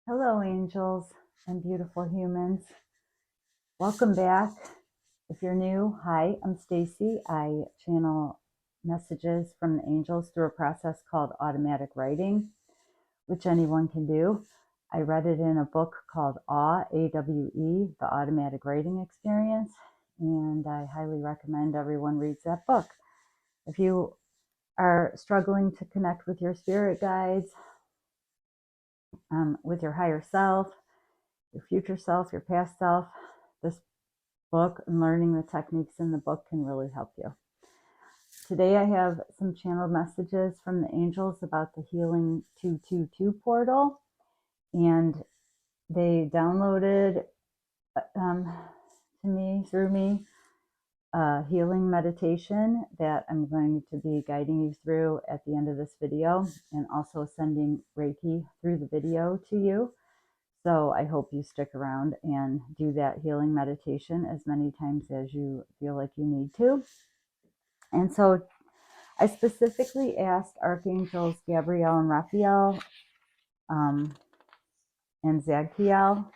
Hello, angels and beautiful humans. Welcome back. If you're new, hi, I'm Stacy. I channel messages from the angels through a process called automatic writing, which anyone can do. I read it in a book called AWE, The Automatic Writing Experience, and I highly recommend everyone reads that book. If you are struggling to connect with your spirit guides, with your higher self, your future self, your past self, this book and learning the techniques in the book can really help you. Today I have some channeled messages from the angels about the Healing 222 portal, and they downloaded to me, through me, a healing meditation that I'm going to be guiding you through at the end of this video, and also sending Reiki through the video to you. So I hope you stick around and do that healing meditation as many times as you feel like you need to. And so I specifically asked archangels Gabriel and Raphael and Zadkiel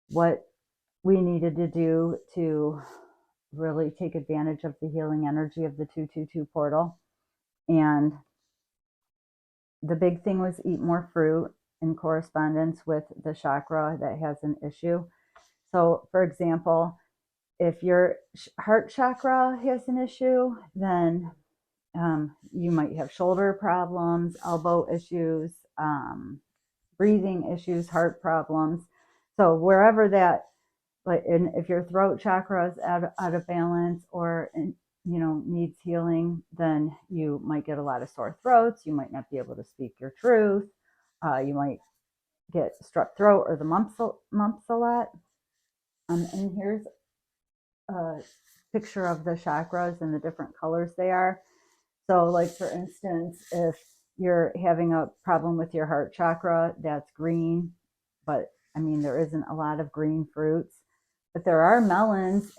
what we needed to do to really take advantage of the healing energy of the 222 portal. And the big thing was eat more fruit in correspondence with the chakra that has an issue. So, for example, if your heart chakra has an issue, then you might have shoulder problems, elbow issues, breathing issues, heart problems. So wherever that, like, if your throat chakra is out of balance or needs healing, then you might get a lot of sore throats. You might not be able to speak your truth. You might get strep throat or the mumps a lot. And here's a picture of the chakras and the different colors they are. So, like, for instance, if you're having a problem with your heart chakra, that's green. But I mean, there isn't a lot of green fruits, but there are melons,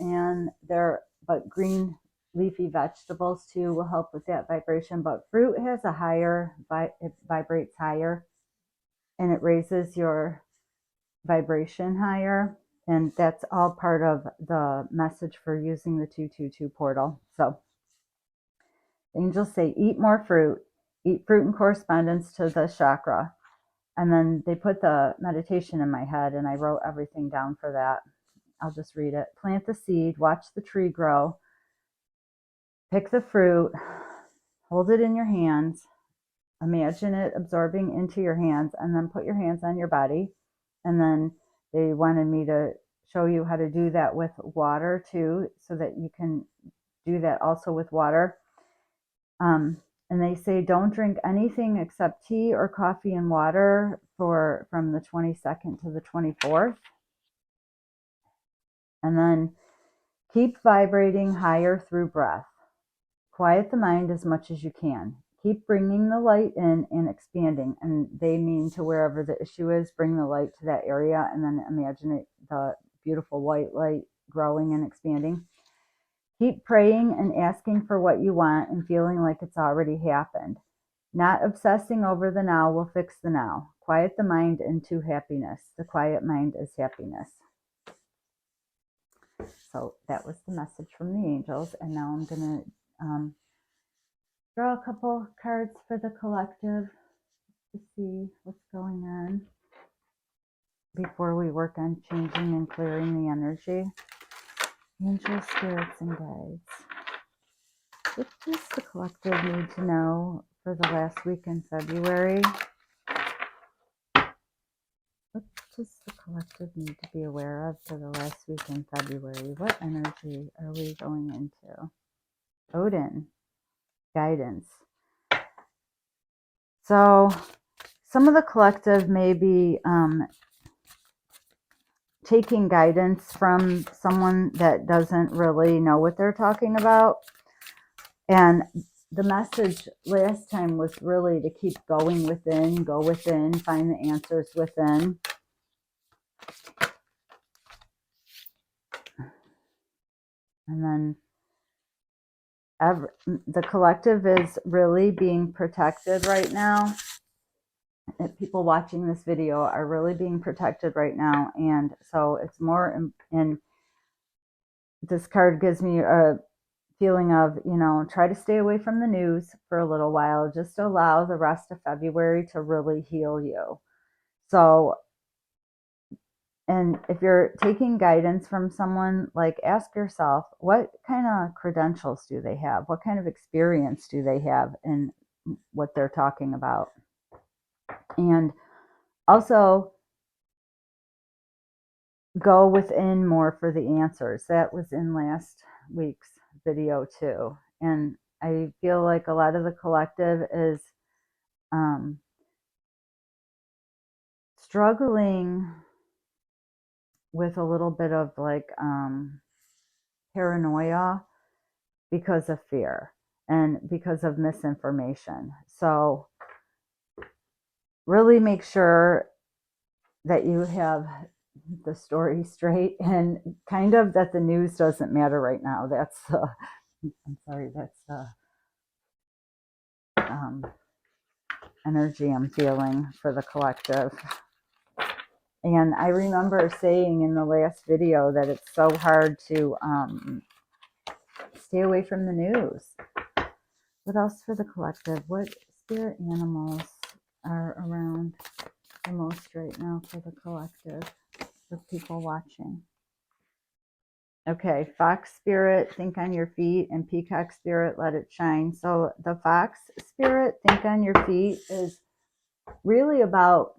but green leafy vegetables too will help with that vibration. But fruit has a higher, it vibrates higher, and it raises your vibration higher. And that's all part of the message for using the 222 portal. So angels say, eat more fruit, eat fruit in correspondence to the chakra. And then they put the meditation in my head, and I wrote everything down for that. I'll just read it. Plant the seed, watch the tree grow, pick the fruit, hold it in your hands, imagine it absorbing into your hands, and then put your hands on your body. And then they wanted me to show you how to do that with water too, so that you can do that also with water. And they say don't drink anything except tea or coffee and water from the 22nd to the 24th. And then keep vibrating higher through breath. Quiet the mind as much as you can. Keep bringing the light in and expanding. And they mean to wherever the issue is, bring the light to that area, and then imagine the beautiful white light growing and expanding. Keep praying and asking for what you want and feeling like it's already happened. Not obsessing over the now will fix the now. Quiet the mind into happiness. The quiet mind is happiness. So that was the message from the angels. And now I'm going to draw a couple cards for the collective to see what's going on before we work on changing and clearing the energy. Angels, spirits, and guides. What does the collective need to know for the last week in February? What does the collective need to be aware of for the last week in February? What energy are we going into? Odin, guidance. So some of the collective may be taking guidance from someone that doesn't really know what they're talking about. And the message last time was really to keep going within, go within, find the answers within. And then the collective is really being protected right now. people watching this video are really being protected right now. And so it's more, and this card gives me a feeling of, try to stay away from the news for a little while. Just allow the rest of February to really heal you. So, and if you're taking guidance from someone, like, ask yourself, what kind of credentials do they have? What kind of experience do they have in what they're talking about? And also go within more for the answers. That was in last week's video too. And I feel like a lot of the collective is struggling with a little bit of like paranoia because of fear and because of misinformation. So really make sure that you have the story straight, and kind of that the news doesn't matter right now. That's I'm sorry, that's the energy I'm feeling for the collective. And I remember saying in the last video that it's so hard to stay away from the news. What else for the collective? What spirit animals are around the most right now for the collective, for people watching? Okay, fox spirit, think on your feet, and peacock spirit, let it shine. So the fox spirit, think on your feet, is really about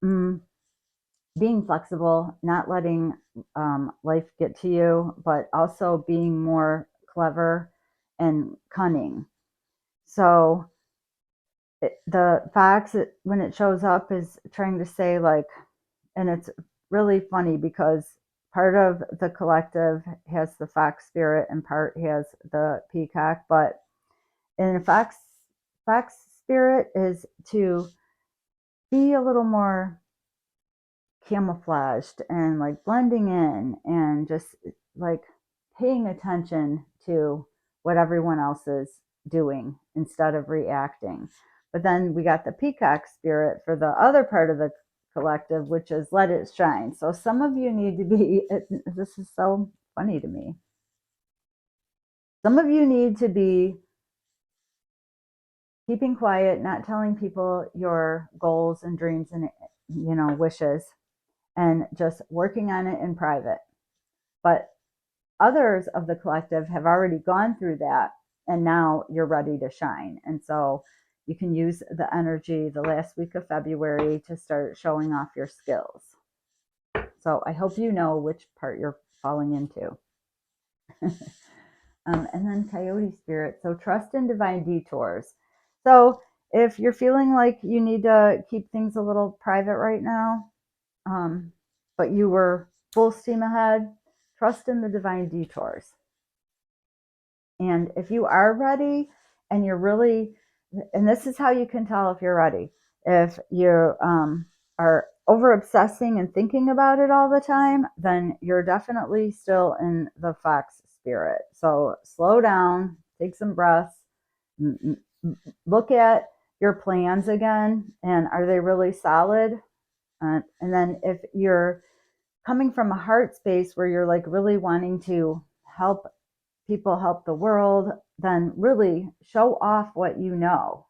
being flexible, not letting life get to you, but also being more clever and cunning. So the fox, when it shows up, is trying to say, like, and it's really funny because part of the collective has the fox spirit and part has the peacock, but in the fox spirit is to be a little more camouflaged and like blending in and just like paying attention to what everyone else is doing instead of reacting. But then we got the peacock spirit for the other part of the collective, which is let it shine. So some of you need to be, this is so funny to me, some of you need to be keeping quiet, not telling people your goals and dreams and wishes, and just working on it in private. But others of the collective have already gone through that, and now you're ready to shine. And so you can use the energy the last week of February to start showing off your skills. So I hope you know which part you're falling into. And then coyote spirit. So trust in divine detours. So if you're feeling like you need to keep things a little private right now, but you were full steam ahead, trust in the divine detours. And if you are ready and you're really, and this is how you can tell if you're ready, if you are over obsessing and thinking about it all the time, then you're definitely still in the fox spirit. So slow down, take some breaths, look at your plans again, and are they really solid? And then if you're coming from a heart space where you're like really wanting to help people, help the world, then really show off what you know.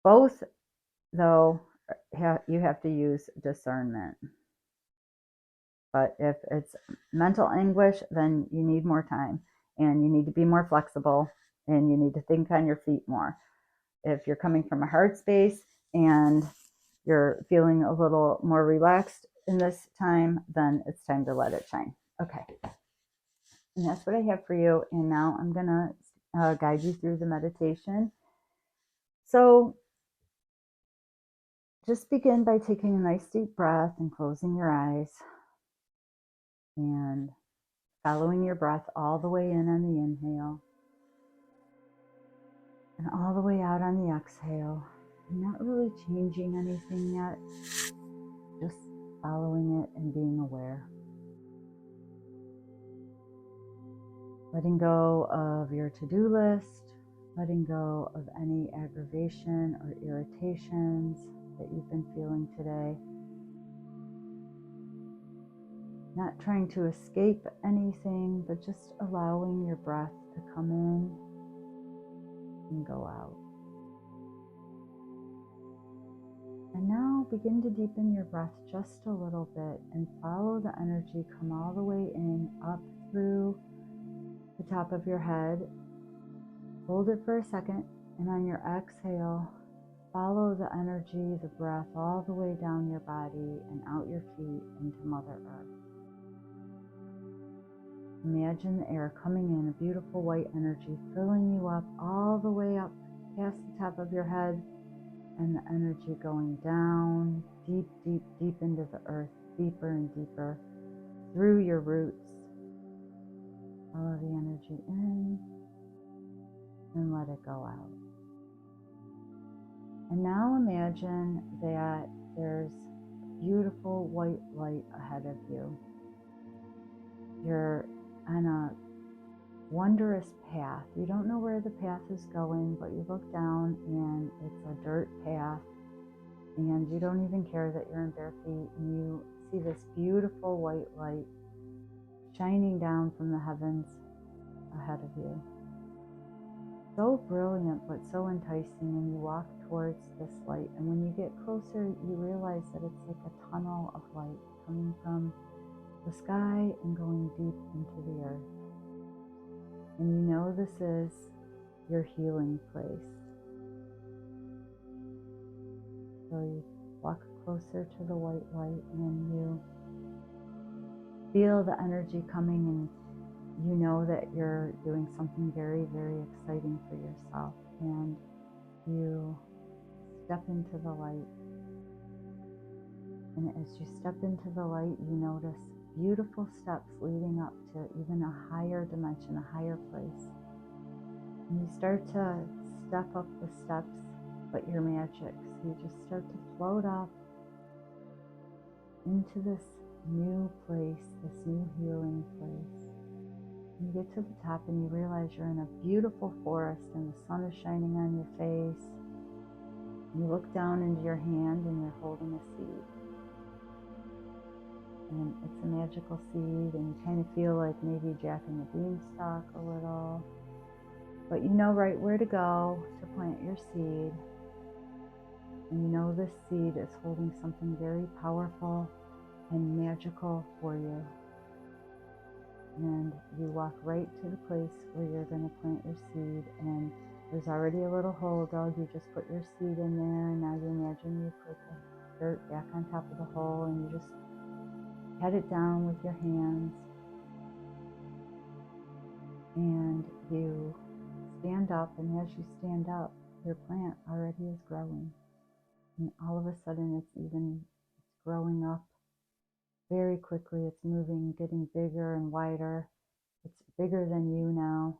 Both, though, you have to use discernment. But if it's mental anguish, then you need more time and you need to be more flexible and you need to think on your feet more. If you're coming from a heart space and you're feeling a little more relaxed in this time, then it's time to let it shine. Okay. And that's what I have for you. And now I'm going to guide you through the meditation. So just begin by taking a nice deep breath and closing your eyes and following your breath all the way in on the inhale and all the way out on the exhale. I'm not really changing anything yet, just following it and being aware. Letting go of your to-do list, letting go of any aggravation or irritations that you've been feeling today. Not trying to escape anything, but just allowing your breath to come in and go out. And now begin to deepen your breath just a little bit and follow the energy come all the way in, up through the top of your head. Hold it for a second, and on your exhale, follow the energy, the breath, all the way down your body and out your feet into Mother Earth. Imagine the air coming in, a beautiful white energy filling you up all the way up past the top of your head, and the energy going down deep, deep, deep into the earth, deeper and deeper through your roots. Follow the energy in and let it go out. And now imagine that there's beautiful white light ahead of you. You're on a wondrous path. You don't know where the path is going, but you look down and it's a dirt path, and you don't even care that you're in bare feet, and you see this beautiful white light shining down from the heavens ahead of you. So brilliant, but so enticing, and you walk towards this light, and when you get closer, you realize that it's like a tunnel of light coming from the sky and going deep into the earth. And you know this is your healing place. So you walk closer to the white light and you feel the energy coming, and you know that you're doing something very, very exciting for yourself. And you step into the light. And as you step into the light, you notice beautiful steps leading up to even a higher dimension, a higher place. And you start to step up the steps, but you're magic. So you just start to float up into this new place, this new healing place. And you get to the top and you realize you're in a beautiful forest and the sun is shining on your face. You look down into your hand and you're holding a seed. And it's a magical seed, and you kind of feel like maybe jacking a beanstalk a little. But you know right where to go to plant your seed. And you know this seed is holding something very powerful and magical for you. And you walk right to the place where you're going to plant your seed, and there's already a little hole dug. You just put your seed in there, and now you imagine you put the dirt back on top of the hole, and you just pat it down with your hands, and you stand up, and as you stand up, your plant already is growing, and all of a sudden it's growing up very quickly. It's moving, getting bigger and wider. It's bigger than you now,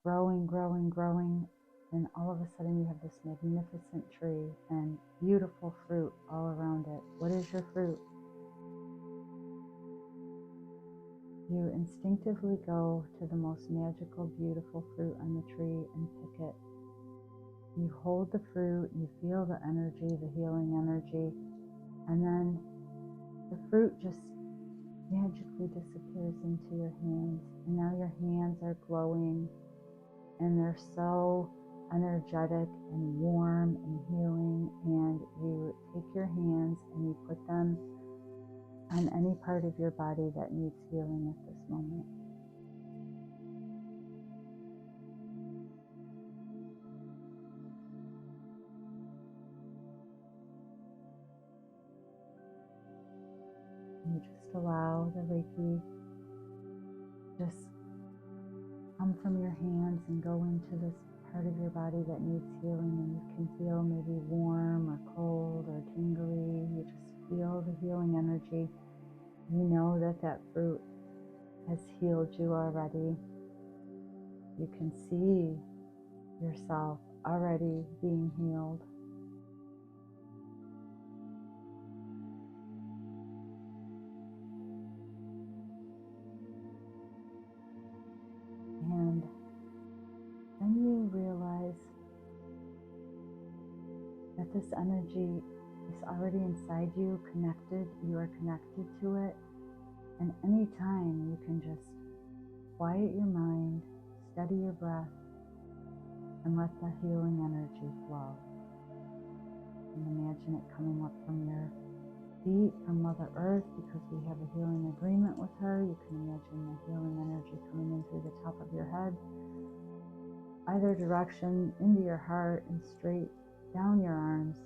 growing, growing, growing, and all of a sudden you have this magnificent tree and beautiful fruit all around it. What is your fruit? You instinctively go to the most magical, beautiful fruit on the tree and pick it. You hold the fruit, you feel the energy, the healing energy, and then the fruit just magically disappears into your hands. And now your hands are glowing, and they're so energetic and warm and healing. And you take your hands and you put them on any part of your body that needs healing at this moment. You just allow the Reiki just come from your hands and go into this part of your body that needs healing, and you can feel maybe warm or cold or tingly. You just feel the healing energy. You know that that fruit has healed you already. You can see yourself already being healed. And then you realize that this energy is already inside you, connected. You are connected to it. And anytime you can just quiet your mind, steady your breath, and let the healing energy flow. And imagine it coming up from your feet, from Mother Earth, because we have a healing agreement with her. You can imagine the healing energy coming in through the top of your head, either direction, into your heart, and straight down your arms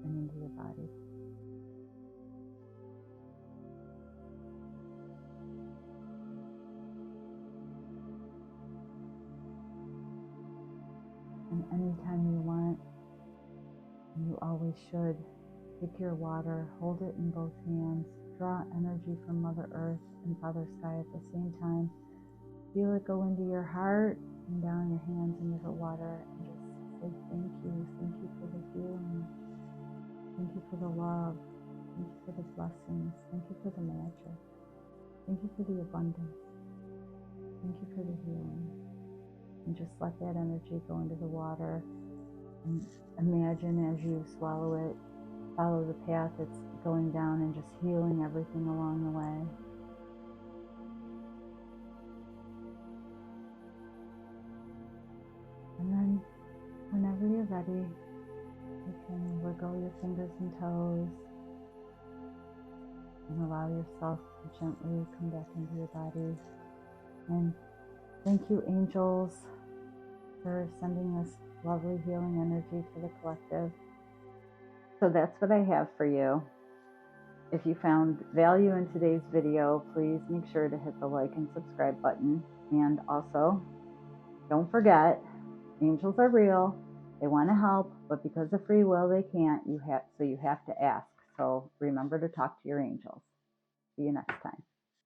and into your body. And anytime you want, and you always should, take your water, hold it in both hands, draw energy from Mother Earth and Father Sky at the same time. Feel it go into your heart and down your hands into the water, and just say thank you for the healing, thank you for the love, thank you for the blessings, thank you for the magic, thank you for the abundance, thank you for the healing. And just let that energy go into the water, and imagine as you swallow it, follow the path it's going down and just healing everything along the way. And then whenever you're ready, you can wiggle your fingers and toes and allow yourself to gently come back into your body. And thank you, angels, for sending this lovely healing energy to the collective. So that's what I have for you. If you found value in today's video, please make sure to hit the like and subscribe button. And also, don't forget, angels are real. They want to help, but because of free will, they can't. So you have to ask. So remember to talk to your angels. See you next time.